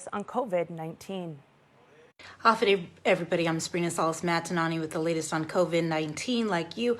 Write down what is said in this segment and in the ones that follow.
latest on COVID-19. Hi, everybody. I'm Sabrina Salas-Matanani with the latest on COVID-19. Like you,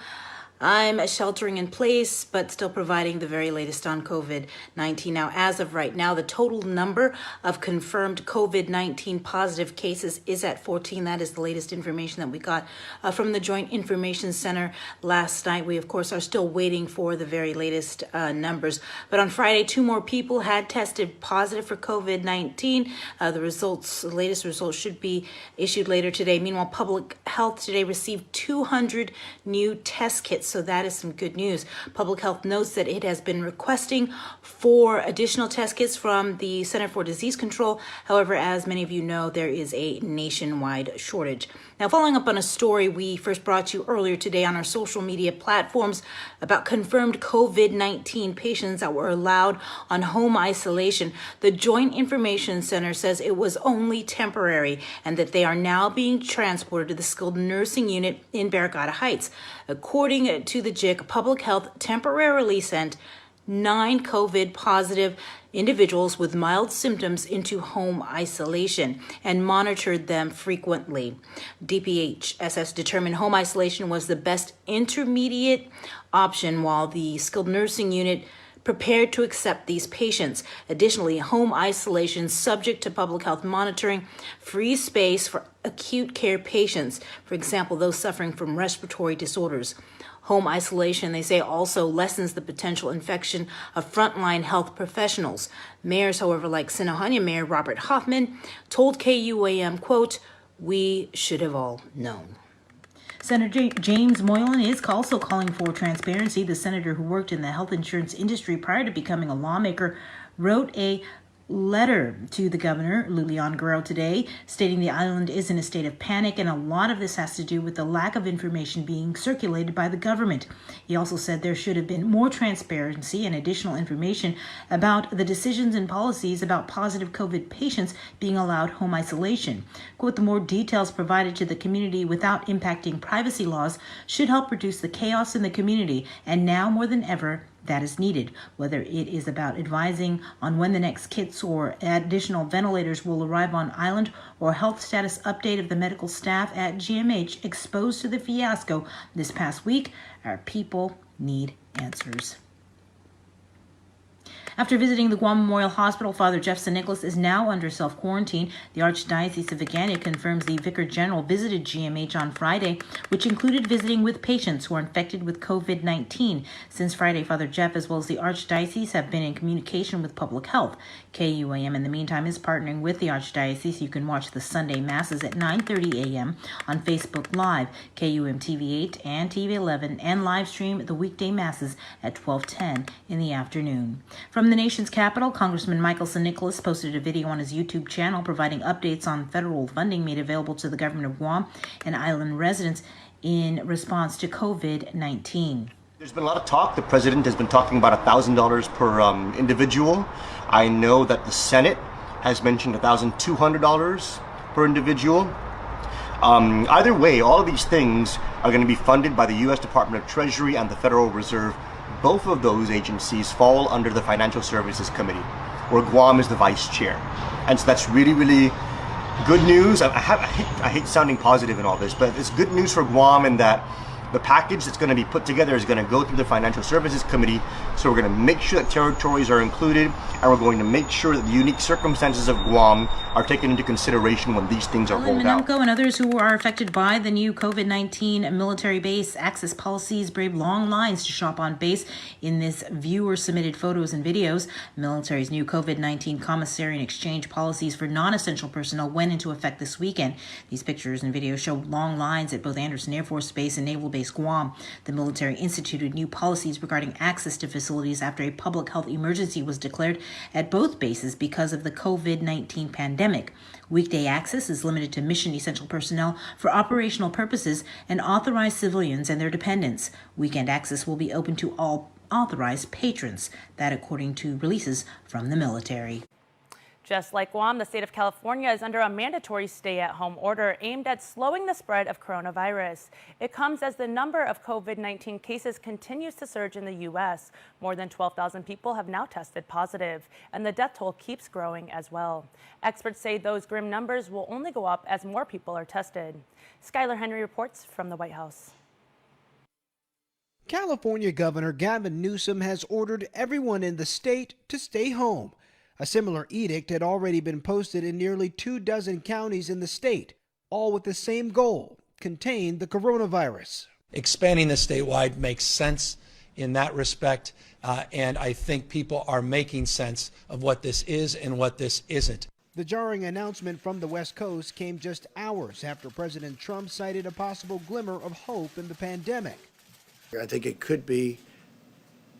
I'm sheltering in place, but still providing the very latest on COVID-19. Now, as of right now, the total number of confirmed COVID-19 positive cases is at 14. That is the latest information that we got from the Joint Information Center last night. We, of course, are still waiting for the very latest numbers. But on Friday, 2 more people had tested positive for COVID-19. The latest results should be issued later today. Meanwhile, Public Health today received 200 new test kits. So that is some good news. Public Health notes that it has been requesting for additional test kits from the Center for Disease Control. However, as many of you know, there is a nationwide shortage. Now, following up on a story we first brought you earlier today on our social media platforms about confirmed COVID-19 patients that were allowed on home isolation, the Joint Information Center says it was only temporary and that they are now being transported to the skilled nursing unit in Barrigada Heights. According to the JIC, Public Health temporarily sent 9 COVID positive individuals with mild symptoms into home isolation and monitored them frequently. DPHSS determined home isolation was the best intermediate option, while the skilled nursing unit prepared to accept these patients. Additionally, home isolation subject to public health monitoring frees space for acute care patients, for example, those suffering from respiratory disorders. Home isolation, they say, also lessens the potential infection of frontline health professionals. Mayors, however, like Sinohania Mayor Robert Hoffman, told KUAM, quote, "We should have all known." Senator James Moylan is also calling for transparency. The senator, who worked in the health insurance industry prior to becoming a lawmaker, wrote a letter to the governor, Lulian Guerrero, today, stating the island is in a state of panic, and a lot of this has to do with the lack of information being circulated by the government. He also said there should have been more transparency and additional information about the decisions and policies about positive COVID patients being allowed home isolation. Quote, "The more details provided to the community without impacting privacy laws should help reduce the chaos in the community, and now more than ever, that is needed. Whether it is about advising on when the next kits or additional ventilators will arrive on island, or health status update of the medical staff at GMH exposed to the fiasco this past week, our people need answers." After visiting the Guam Memorial Hospital, Father Jeff St. Nicholas is now under self-quarantine. The Archdiocese of Agana confirms the Vicar General visited GMH on Friday, which included visiting with patients who are infected with COVID-19. Since Friday, Father Jeff, as well as the Archdiocese, have been in communication with Public Health. KUAM, in the meantime, is partnering with the Archdiocese. You can watch the Sunday Masses at 9:30 a.m. on Facebook Live, KUM TV8 and TV11, and live stream the weekday Masses at 12:10 in the afternoon. From the nation's capital, Congressman Michael St. Nicholas posted a video on his YouTube channel providing updates on federal funding made available to the government of Guam and island residents in response to COVID-19. There's been a lot of talk. The president has been talking about $1,000 per individual. I know that the Senate has mentioned $1,200 per individual. Either way, all of these things are going to be funded by the U.S. Department of Treasury and the Federal Reserve. Both of those agencies fall under the Financial Services Committee, where Guam is the vice chair. And so that's really, really good news. I hate sounding positive in all this, but it's good news for Guam in that the package that's going to be put together is going to go through the Financial Services Committee. So we're going to make sure that territories are included, and we're going to make sure that the unique circumstances of Guam are taken into consideration when these things are rolled out. And others who are affected by the new COVID-19 military base access policies brave long lines to shop on base. In this viewer-submitted photos and videos, the military's new COVID-19 commissary and exchange policies for non-essential personnel went into effect this weekend. These pictures and videos show long lines at both Anderson Air Force Base and Naval Base Guam. The military instituted new policies regarding access to facilities after a public health emergency was declared at both bases because of the COVID-19 pandemic. Weekday access is limited to mission essential personnel for operational purposes and authorized civilians and their dependents. Weekend access will be open to all authorized patrons. That according to releases from the military. Just like Guam, the state of California is under a mandatory stay-at-home order aimed at slowing the spread of coronavirus. It comes as the number of COVID-19 cases continues to surge in the U.S. More than 12,000 people have now tested positive, and the death toll keeps growing as well. Experts say those grim numbers will only go up as more people are tested. Skylar Henry reports from the White House. California Governor Gavin Newsom has ordered everyone in the state to stay home. A similar edict had already been posted in nearly 24 counties in the state, all with the same goal: contain the coronavirus. Expanding this statewide makes sense in that respect, and I think people are making sense of what this is and what this isn't. The jarring announcement from the West Coast came just hours after President Trump cited a possible glimmer of hope in the pandemic. I think it could be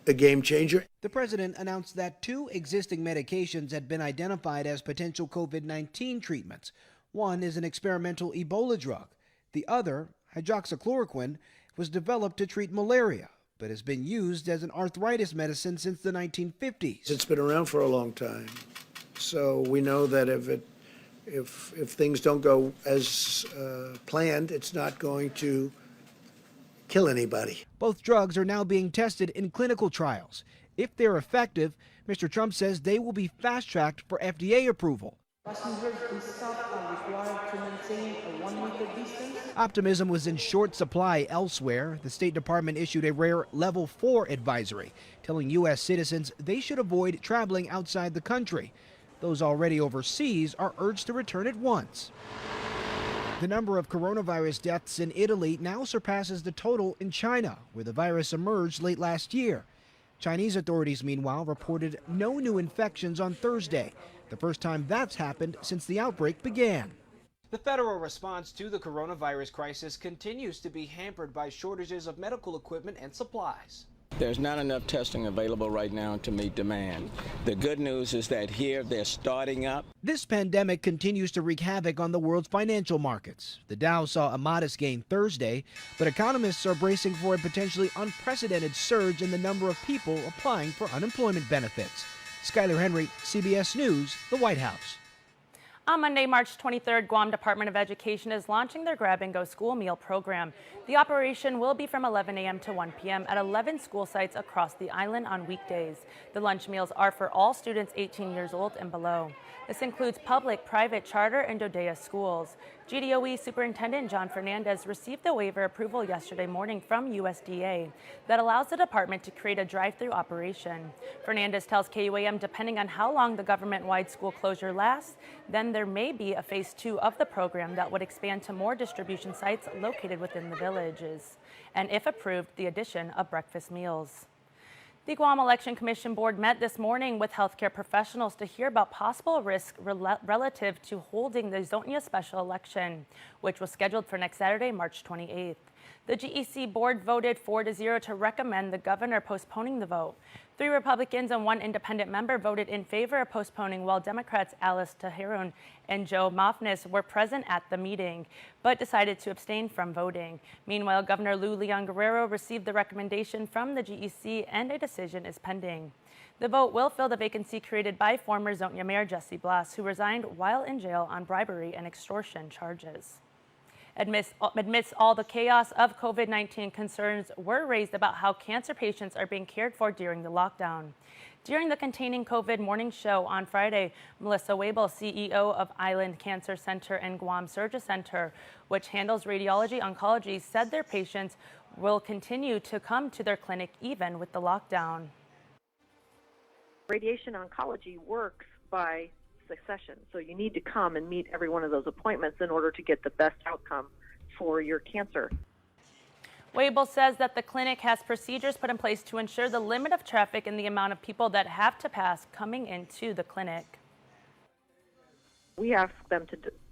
a game changer. The president announced that 2 existing medications had been identified as potential COVID-19 treatments. One is an experimental Ebola drug. The other, hydroxychloroquine, was developed to treat malaria, but has been used as an arthritis medicine since the 1950s. It's been around for a long time, so we know that if things don't go as planned, it's not going to kill anybody. Both drugs are now being tested in clinical trials. If they're effective, Mr. Trump says they will be fast-tracked for FDA approval. Optimism was in short supply elsewhere. The State Department issued a rare Level 4 advisory, telling U.S. citizens they should avoid traveling outside the country. Those already overseas are urged to return at once. The number of coronavirus deaths in Italy now surpasses the total in China, where the virus emerged late last year. Chinese authorities, meanwhile, reported no new infections on Thursday, the first time that's happened since the outbreak began. The federal response to the coronavirus crisis continues to be hampered by shortages of medical equipment and supplies. There's not enough testing available right now to meet demand. The good news is that here they're starting up. This pandemic continues to wreak havoc on the world's financial markets. The Dow saw a modest gain Thursday, but economists are bracing for a potentially unprecedented surge in the number of people applying for unemployment benefits. Skylar Henry, CBS News, the White House. On Monday, March 23rd, Guam Department of Education is launching their grab-and-go school meal program. The operation will be from 11 a.m. to 1 p.m. at 11 school sites across the island on weekdays. The lunch meals are for all students 18 years old and below. This includes public, private, charter, and Dodea schools. GDOE Superintendent John Fernandez received the waiver approval yesterday morning from USDA that allows the department to create a drive-through operation. Fernandez tells KUAM depending on how long the government-wide school closure lasts, then there may be a phase 2 of the program that would expand to more distribution sites located within the villages, and if approved, the addition of breakfast meals. The Guam Election Commission Board met this morning with healthcare professionals to hear about possible risk relative to holding the Zonia special election, which was scheduled for next Saturday, March 28th. The GEC board voted 4-0 to recommend the governor postponing the vote. 3 Republicans and 1 independent member voted in favor of postponing, while Democrats Alice Tajerun and Joe Mafnis were present at the meeting, but decided to abstain from voting. Meanwhile, Governor Lou Leon Guerrero received the recommendation from the GEC and a decision is pending. The vote will fill the vacancy created by former Zonia Mayor Jesse Blas, who resigned while in jail on bribery and extortion charges. Amidst all the chaos of COVID-19, concerns were raised about how cancer patients are being cared for during the lockdown. During the Containing COVID morning show on Friday, Melissa Wabel, CEO of Island Cancer Center and Guam Surgery Center, which handles radiology oncology, said their patients will continue to come to their clinic even with the lockdown. Radiation oncology works by succession, so you need to come and meet every one of those appointments in order to get the best outcome for your cancer. Wabel says that the clinic has procedures put in place to ensure the limit of traffic and the amount of people that have to pass coming into the clinic. We ask them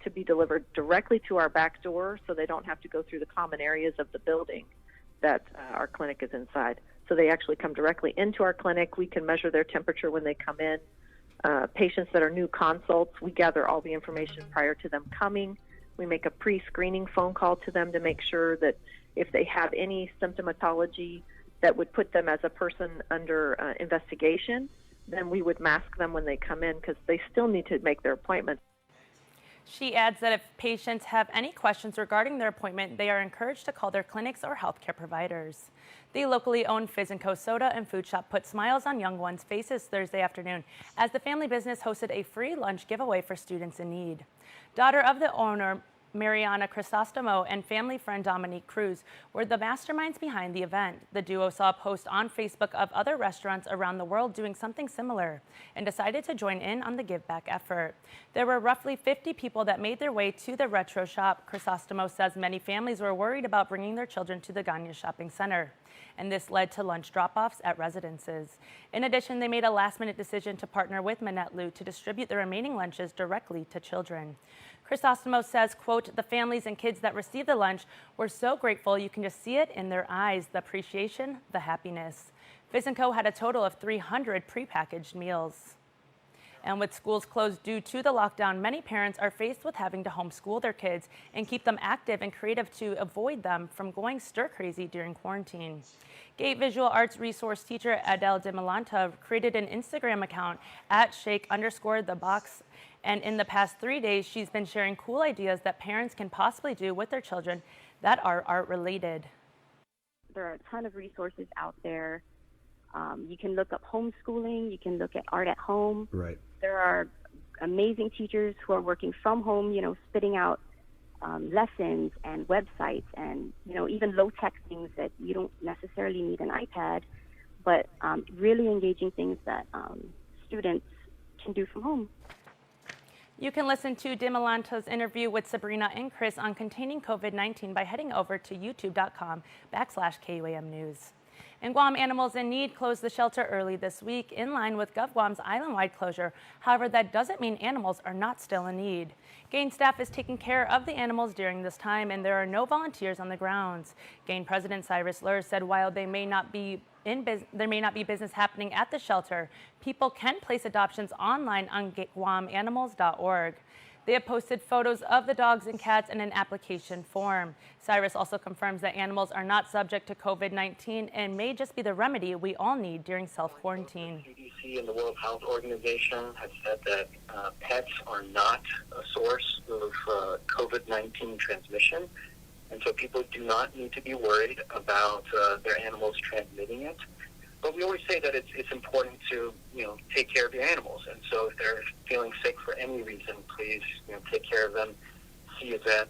to be delivered directly to our back door so they don't have to go through the common areas of the building that our clinic is inside. So they actually come directly into our clinic. We can measure their temperature when they come in. Patients that are new consults, we gather all the information prior to them coming. We make a pre-screening phone call to them to make sure that if they have any symptomatology that would put them as a person under investigation, then we would mask them when they come in because they still need to make their appointments. She adds that if patients have any questions regarding their appointment, they are encouraged to call their clinics or healthcare providers. The locally owned Fizz & Co. soda and food shop put smiles on young ones' faces Thursday afternoon as the family business hosted a free lunch giveaway for students in need. Daughter of the owner, Mariana Crisostomo, and family friend Dominique Cruz were the masterminds behind the event. The duo saw a post on Facebook of other restaurants around the world doing something similar and decided to join in on the give back effort. There were roughly 50 people that made their way to the retro shop. Crisostomo says many families were worried about bringing their children to the Ganya Shopping Center, and this led to lunch drop-offs at residences. In addition, they made a last-minute decision to partner with Manette Lou to distribute the remaining lunches directly to children. Crisostomo says, quote, the families and kids that received the lunch were so grateful you can just see it in their eyes, the appreciation, the happiness. Fizz & Co. had a total of 300 prepackaged meals. And with schools closed due to the lockdown, many parents are faced with having to homeschool their kids and keep them active and creative to avoid them from going stir-crazy during quarantine. Gate Visual Arts resource teacher Adele De Milanta created an Instagram account at @shake_the_box. And in the past 3 days, she's been sharing cool ideas that parents can possibly do with their children that are art-related. There are a ton of resources out there. You can look up homeschooling. You can look at art at home. Right. There are amazing teachers who are working from home, spitting out lessons and websites and, even low-tech things that you don't necessarily need an iPad, but really engaging things that students can do from home. You can listen to De Milanta's interview with Sabrina and Chris on containing COVID-19 by heading over to youtube.com/KUAM News. And Guam Animals in Need closed the shelter early this week in line with GovGuam's island-wide closure. However, that doesn't mean animals are not still in need. GAIN staff is taking care of the animals during this time, and there are no volunteers on the grounds. GAIN President Cyrus Lur said while there may not be business happening at the shelter, people can place adoptions online on guamanimals.org. They have posted photos of the dogs and cats in an application form. Cyrus also confirms that animals are not subject to COVID-19 and may just be the remedy we all need during self-quarantine. The CDC and the World Health Organization have said that pets are not a source of COVID-19 transmission, and so people do not need to be worried about their animals transmitting it. But we always say that it's important to, take care of your animals. And so if they're feeling sick for any reason, please, take care of them, see a vet.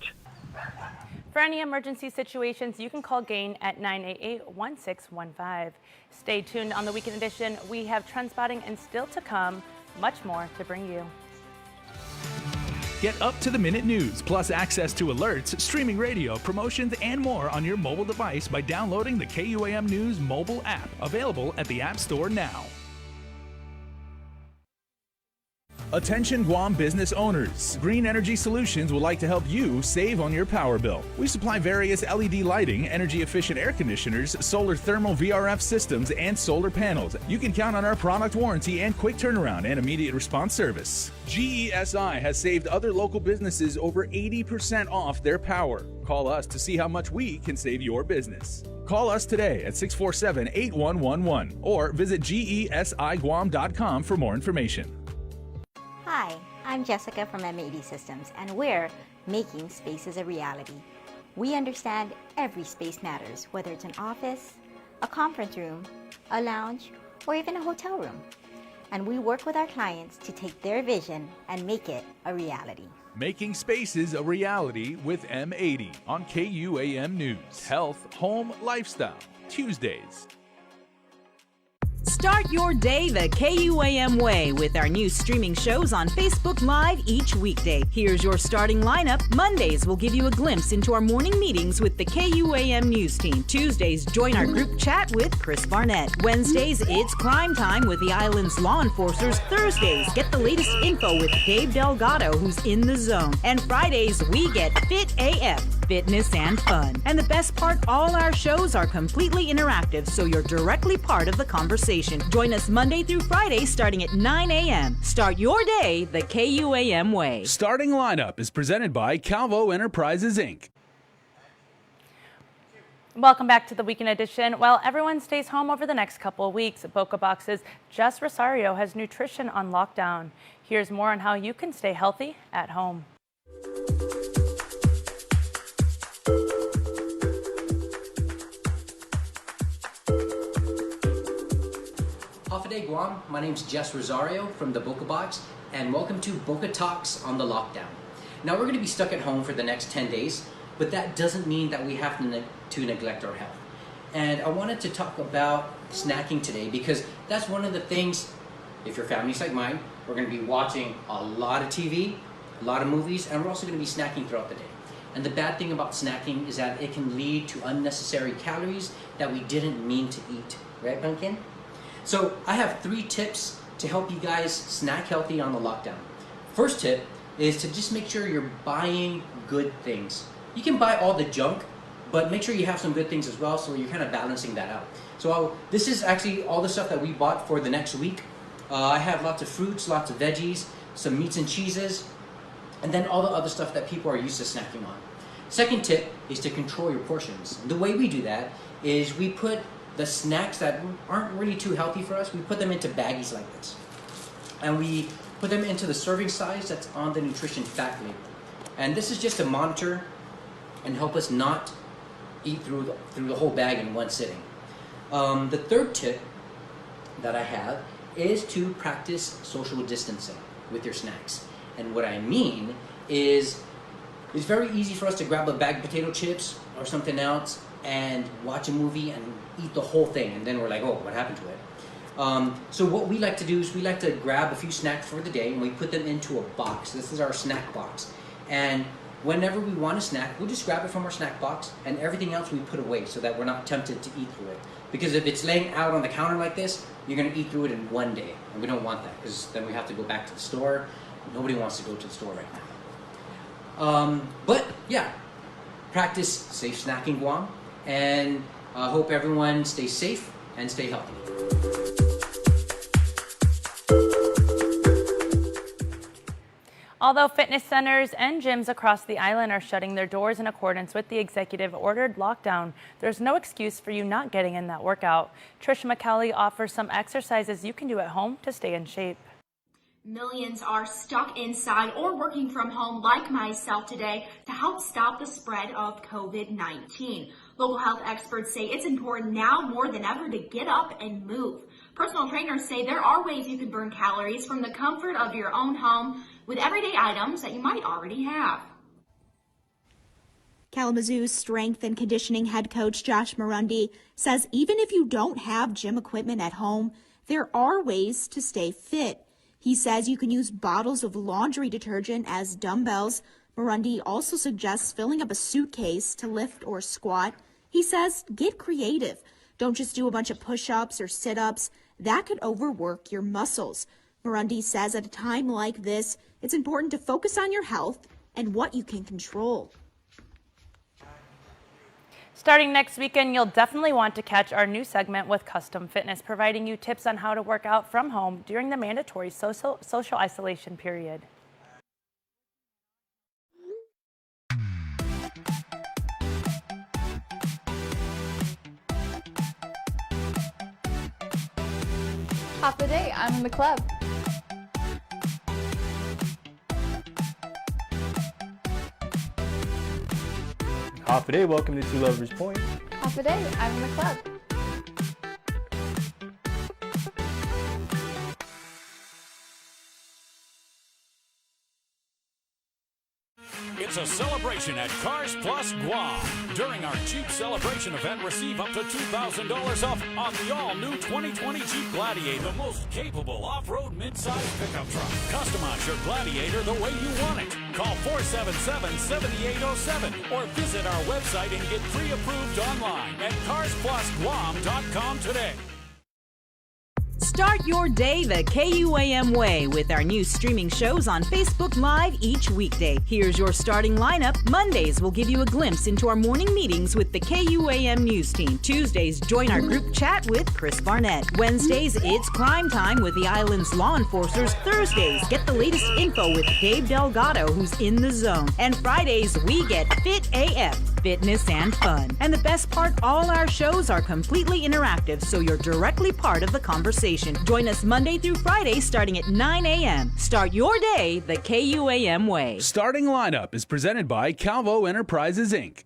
For any emergency situations, you can call GAIN at 988-1615. Stay tuned on the Weekend Edition. We have trend spotting and still to come, much more to bring you. Get up-to-the-minute news, plus access to alerts, streaming radio, promotions, and more on your mobile device by downloading the KUAM News mobile app, available at the App Store now. Attention Guam business owners. Green Energy Solutions would like to help you save on your power bill. We supply various LED lighting, energy-efficient air conditioners, solar thermal VRF systems, and solar panels. You can count on our product warranty and quick turnaround and immediate response service. GESI has saved other local businesses over 80% off their power. Call us to see how much we can save your business. Call us today at 647-8111 or visit gesiguam.com for more information. Hi, I'm Jessica from M80 Systems, and we're making spaces a reality. We understand every space matters, whether it's an office, a conference room, a lounge, or even a hotel room. And we work with our clients to take their vision and make it a reality. Making spaces a reality with M80 on KUAM News. Health, home, lifestyle, Tuesdays. Start your day the KUAM way with our new streaming shows on Facebook Live each weekday. Here's your starting lineup. Mondays will give you a glimpse into our morning meetings with the KUAM News team. Tuesdays, join our group chat with Chris Barnett. Wednesdays, it's crime time with the island's law enforcers. Thursdays, get the latest info with Dave Delgado, who's in the zone. And Fridays, we get Fit AF. Fitness and fun. And the best part, all our shows are completely interactive, so you're directly part of the conversation. Join us Monday through Friday starting at 9 a.m. Start your day the KUAM way. Starting lineup is presented by Calvo Enterprises, Inc. Welcome back to the Weekend Edition. While everyone stays home over the next couple of weeks, Boca Box's Jess Rosario has nutrition on lockdown. Here's more on how you can stay healthy at home. Hafa Guam, my name's Jess Rosario from the Boca Box, and welcome to Boca Talks on the Lockdown. Now we're going to be stuck at home for the next 10 days, but that doesn't mean that we have to neglect our health. And I wanted to talk about snacking today because that's one of the things, if your family's like mine, we're going to be watching a lot of TV, a lot of movies, and we're also going to be snacking throughout the day. And the bad thing about snacking is that it can lead to unnecessary calories that we didn't mean to eat. Right, Pumpkin? So I have 3 tips to help you guys snack healthy on the lockdown. First tip is to just make sure you're buying good things. You can buy all the junk, but make sure you have some good things as well, so you're kind of balancing that out. So this is actually all the stuff that we bought for the next week. I have lots of fruits, lots of veggies, some meats and cheeses, and then all the other stuff that people are used to snacking on. Second tip is to control your portions. The way we do that is we put the snacks that aren't really too healthy for us, we put them into baggies like this. And we put them into the serving size that's on the nutrition fact label. And this is just to monitor and help us not eat through the whole bag in one sitting. The third tip that I have is to practice social distancing with your snacks. And what I mean is, it's very easy for us to grab a bag of potato chips or something else and watch a movie and eat the whole thing, and then we're like, oh, what happened to it? So what we like to do is we like to grab a few snacks for the day and we put them into a box. This is our snack box. And whenever we want a snack, we'll just grab it from our snack box, and everything else we put away so that we're not tempted to eat through it. Because if it's laying out on the counter like this, you're gonna eat through it in one day. And we don't want that, because then we have to go back to the store. Nobody wants to go to the store right now. But yeah, practice safe snacking, Guam. And I hope everyone stays safe and stay healthy. Although fitness centers and gyms across the island are shutting their doors in accordance with the executive-ordered lockdown, there's no excuse for you not getting in that workout. Trisha McCauley offers some exercises you can do at home to stay in shape. Millions are stuck inside or working from home like myself today to help stop the spread of COVID-19. Local health experts say it's important now more than ever to get up and move. Personal trainers say there are ways you can burn calories from the comfort of your own home with everyday items that you might already have. Kalamazoo's strength and conditioning head coach Josh Marundi says even if you don't have gym equipment at home, there are ways to stay fit. He says you can use bottles of laundry detergent as dumbbells. Marundi also suggests filling up a suitcase to lift or squat. He says get creative. Don't just do a bunch of push-ups or sit-ups. That could overwork your muscles. Marundi says at a time like this, it's important to focus on your health and what you can control. Starting next weekend, you'll definitely want to catch our new segment with Custom Fitness, providing you tips on how to work out from home during the mandatory social isolation period. Half the day, I'm in the club. Half a day, welcome to Two Lovers Point. Half a day, I'm in the club. It's a celebration at Cars Plus Guam. During our Jeep Celebration event, receive up to $2,000 off on the all-new 2020 Jeep Gladiator, the most capable off-road mid-size pickup truck. Customize your Gladiator the way you want it. Call 477-7807 or visit our website and get pre-approved online at carsplusguam.com today. Start your day the KUAM way with our new streaming shows on Facebook Live each weekday. Here's your starting lineup. Mondays will give you a glimpse into our morning meetings with the KUAM news team. Tuesdays, join our group chat with Chris Barnett. Wednesdays, it's crime time with the island's law enforcers. Thursdays, get the latest info with Dave Delgado, who's in the zone. And Fridays, we get Fit AF. fitness, and fun. And the best part, all our shows are completely interactive, so you're directly part of the conversation. Join us Monday through Friday starting at 9 a.m. Start your day the KUAM way. Starting Lineup is presented by Calvo Enterprises, Inc.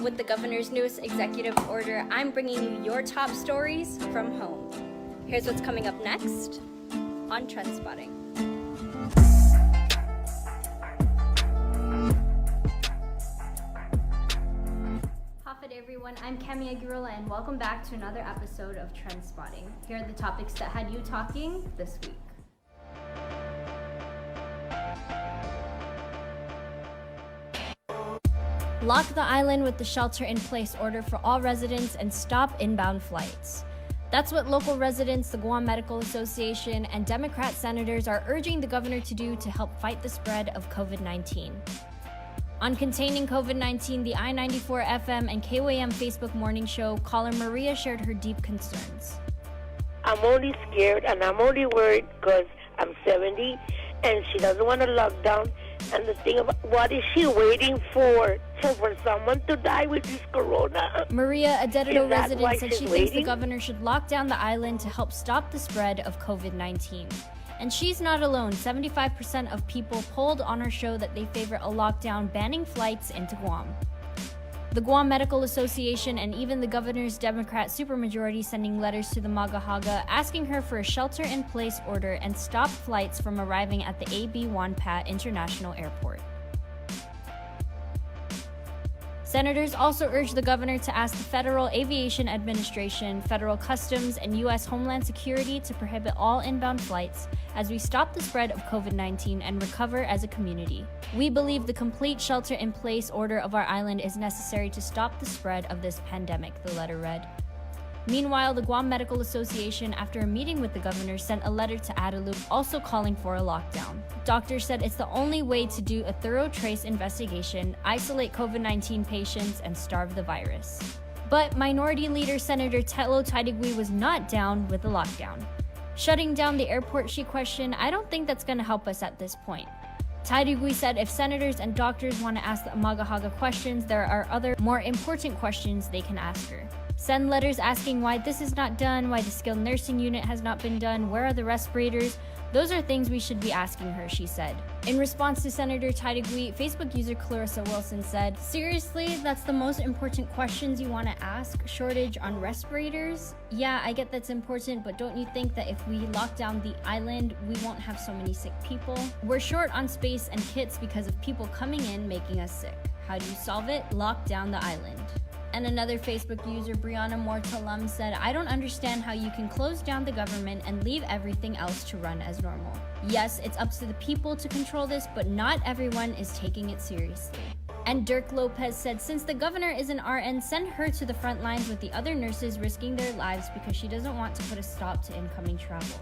With the governor's newest executive order, I'm bringing you your top stories from home. Here's what's coming up next on Trendspotting. Hafid everyone, I'm Kemi Agurola and welcome back to another episode of Trendspotting. Here are the topics that had you talking this week. Lock the island with the shelter-in-place order for all residents and stop inbound flights. That's what local residents, the Guam Medical Association, and Democrat senators are urging the governor to do to help fight the spread of COVID-19. On containing COVID-19, the I-94 FM and KUAM Facebook morning show, caller Maria shared her deep concerns. I'm only scared and I'm only worried because I'm 70 and she doesn't want a lockdown. And the thing about what is she waiting for someone to die with this corona? Maria, a Dededo resident, said she thinks the waiting? governor should lock down the island to help stop the spread of COVID-19. And she's not alone. 75% of people polled on her show that they favor a lockdown banning flights into Guam. The Guam Medical Association and even the governor's Democrat supermajority sending letters to the Magahaga asking her for a shelter-in-place order and stop flights from arriving at the A.B. Juan Pat International Airport. Senators also urged the governor to ask the Federal Aviation Administration, Federal Customs, and U.S. Homeland Security to prohibit all inbound flights as we stop the spread of COVID-19 and recover as a community. We believe the complete shelter-in-place order of our island is necessary to stop the spread of this pandemic, the letter read. Meanwhile, the Guam Medical Association, after a meeting with the governor, sent a letter to Adelup also calling for a lockdown. Doctors said it's the only way to do a thorough trace investigation, isolate COVID-19 patients, and starve the virus. But Minority Leader Senator Tetlo Taitigui was not down with the lockdown. Shutting down the airport, she questioned, I don't think that's going to help us at this point. Taitigui said if senators and doctors want to ask the Magahaga questions, there are other more important questions they can ask her. Send letters asking why this is not done, why the skilled nursing unit has not been done, where are the respirators? Those are things we should be asking her, she said. In response to Senator Taitigui, Facebook user Clarissa Wilson said, seriously, that's the most important questions you want to ask? Shortage on respirators? Yeah, I get that's important, but don't you think that if we lock down the island, we won't have so many sick people? We're short on space and kits because of people coming in making us sick. How do you solve it? Lock down the island. And another Facebook user, Brianna Mortalam, said, I don't understand how you can close down the government and leave everything else to run as normal. Yes, it's up to the people to control this, but not everyone is taking it seriously. And Dirk Lopez said, since the governor is an RN, send her to the front lines with the other nurses risking their lives because she doesn't want to put a stop to incoming travel.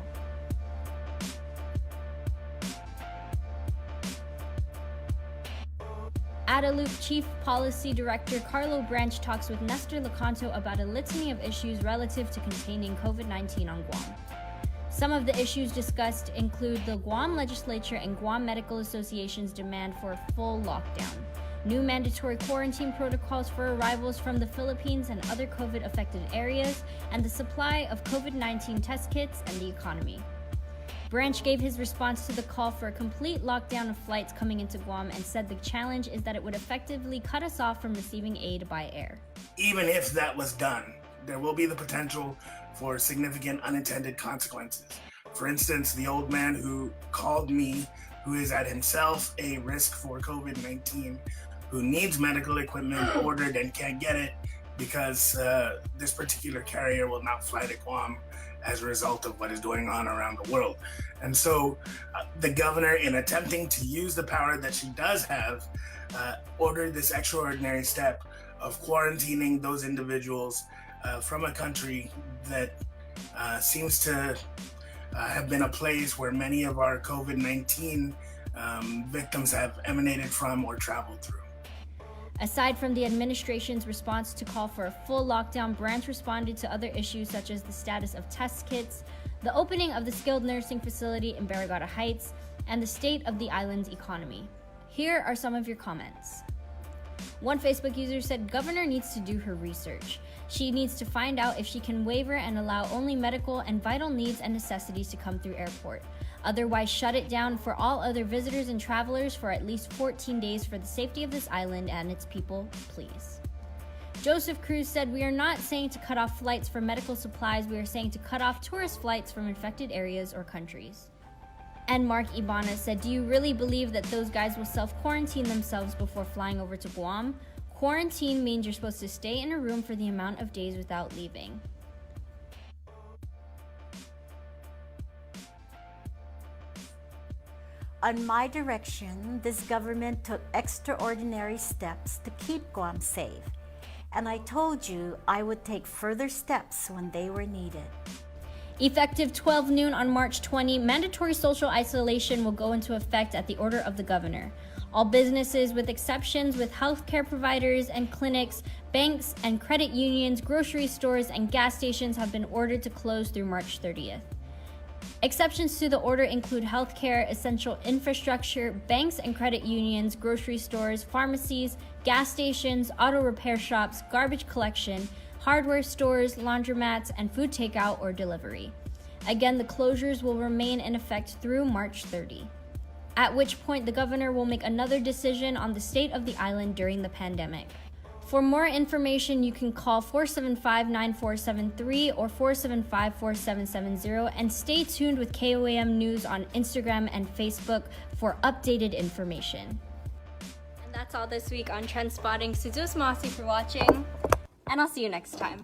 Adelup Chief Policy Director Carlo Branch talks with Nestor Lecanto about a litany of issues relative to containing COVID-19 on Guam. Some of the issues discussed include the Guam Legislature and Guam Medical Association's demand for a full lockdown, new mandatory quarantine protocols for arrivals from the Philippines and other COVID-affected areas, and the supply of COVID-19 test kits and the economy. Branch gave his response to the call for a complete lockdown of flights coming into Guam and said the challenge is that it would effectively cut us off from receiving aid by air. Even if that was done, there will be the potential for significant unintended consequences. For instance, the old man who called me, who is at himself a risk for COVID-19, who needs medical equipment ordered and can't get it because this particular carrier will not fly to Guam as a result of what is going on around the world. And so the governor, in attempting to use the power that she does have, ordered this extraordinary step of quarantining those individuals from a country that seems to have been a place where many of our COVID-19 victims have emanated from or traveled through. Aside from the administration's response to call for a full lockdown, Branch responded to other issues such as the status of test kits, the opening of the skilled nursing facility in Barrigada Heights, and the state of the island's economy. Here are some of your comments. One Facebook user said Governor needs to do her research. She needs to find out if she can waiver and allow only medical and vital needs and necessities to come through airport. Otherwise, shut it down for all other visitors and travelers for at least 14 days for the safety of this island and its people, please. Joseph Cruz said, we are not saying to cut off flights for medical supplies, we are saying to cut off tourist flights from infected areas or countries. And Mark Ibana said, do you really believe that those guys will self-quarantine themselves before flying over to Guam? Quarantine means you're supposed to stay in a room for the amount of days without leaving. On my direction, this government took extraordinary steps to keep Guam safe. And I told you I would take further steps when they were needed. Effective 12 noon on March 20, mandatory social isolation will go into effect at the order of the governor. All businesses, with exceptions with healthcare providers and clinics, banks and credit unions, grocery stores, and gas stations have been ordered to close through March 30th. Exceptions to the order include healthcare, essential infrastructure, banks and credit unions, grocery stores, pharmacies, gas stations, auto repair shops, garbage collection, hardware stores, laundromats, and food takeout or delivery. Again, the closures will remain in effect through March 30, at which point the governor will make another decision on the state of the island during the pandemic. For more information, you can call 475-9473 or 475-4770 and stay tuned with KUAM News on Instagram and Facebook for updated information. And that's all this week on Trend Spotting. Suzuz Masi for watching, and I'll see you next time.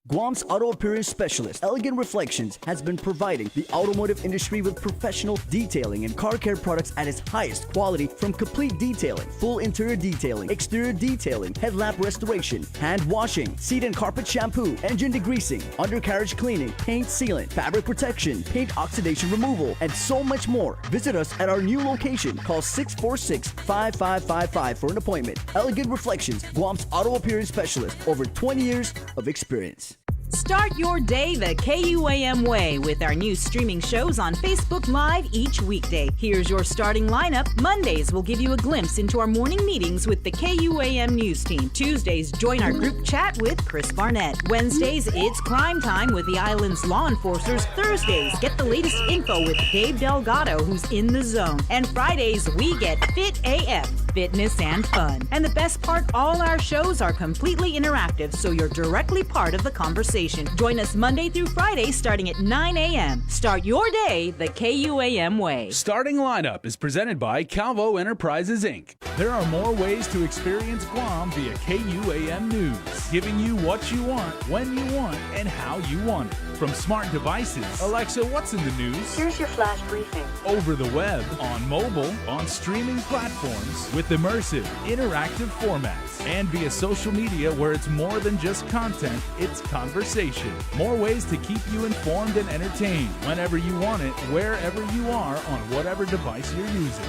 Guam's auto appearance specialist, Elegant Reflections, has been providing the automotive industry with professional detailing and car care products at its highest quality, from complete detailing, full interior detailing, exterior detailing, headlamp restoration, hand washing, seat and carpet shampoo, engine degreasing, undercarriage cleaning, paint sealant, fabric protection, paint oxidation removal, and so much more. Visit us at our new location. Call 646-5555 for an appointment. Elegant Reflections, Guam's auto appearance specialist, over 20 years of experience. Start your day the KUAM way with our new streaming shows on Facebook Live each weekday. Here's your starting lineup. Mondays will give you a glimpse into our morning meetings with the KUAM news team. Tuesdays, join our group chat with Chris Barnett. Wednesdays, it's crime time with the island's law enforcers. Thursdays, get the latest info with Dave Delgado, who's in the zone. And Fridays, we get Fit AF, fitness and fun. And the best part, all our shows are completely interactive, so you're directly part of the conversation. Join us Monday through Friday starting at 9 a.m. Start your day the KUAM way. Starting Lineup is presented by Calvo Enterprises, Inc. There are more ways to experience Guam via KUAM News, giving you what you want, when you want, and how you want it. From smart devices, Alexa, what's in the news? Here's your flash briefing. Over the web, on mobile, on streaming platforms, with immersive, interactive formats, and via social media where it's more than just content, it's conversation. More ways to keep you informed and entertained whenever you want it, wherever you are, on whatever device you're using.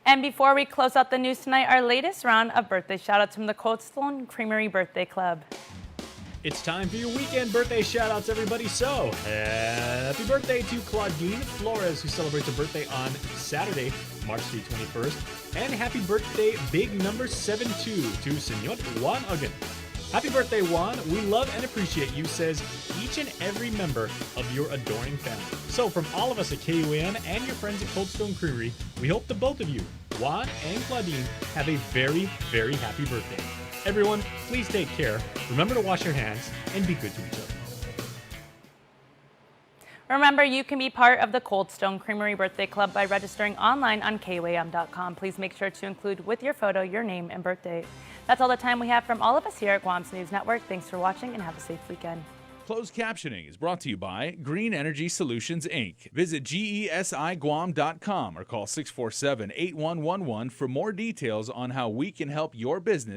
And before we close out the news tonight, our latest round of birthday shout-outs from the Cold Stone Creamery Birthday Club. It's time for your weekend birthday shout-outs, everybody. So, happy birthday to Claudine Flores, who celebrates her birthday on Saturday, March the 21st. And happy birthday, big number 72, to Senor Juan Ugan. Happy birthday, Juan. We love and appreciate you, says each and every member of your adoring family. So, from all of us at KUAM and your friends at Cold Stone Creamery, we hope the both of you, Juan and Claudine, have a very, very happy birthday. Everyone, please take care. Remember to wash your hands and be good to each other. Remember, you can be part of the Cold Stone Creamery Birthday Club by registering online on KUAM.com. Please make sure to include with your photo your name and birthday. That's all the time we have from all of us here at Guam's News Network. Thanks for watching and have a safe weekend. Closed captioning is brought to you by Green Energy Solutions, Inc. Visit GESIGuam.com or call 647-8111 for more details on how we can help your business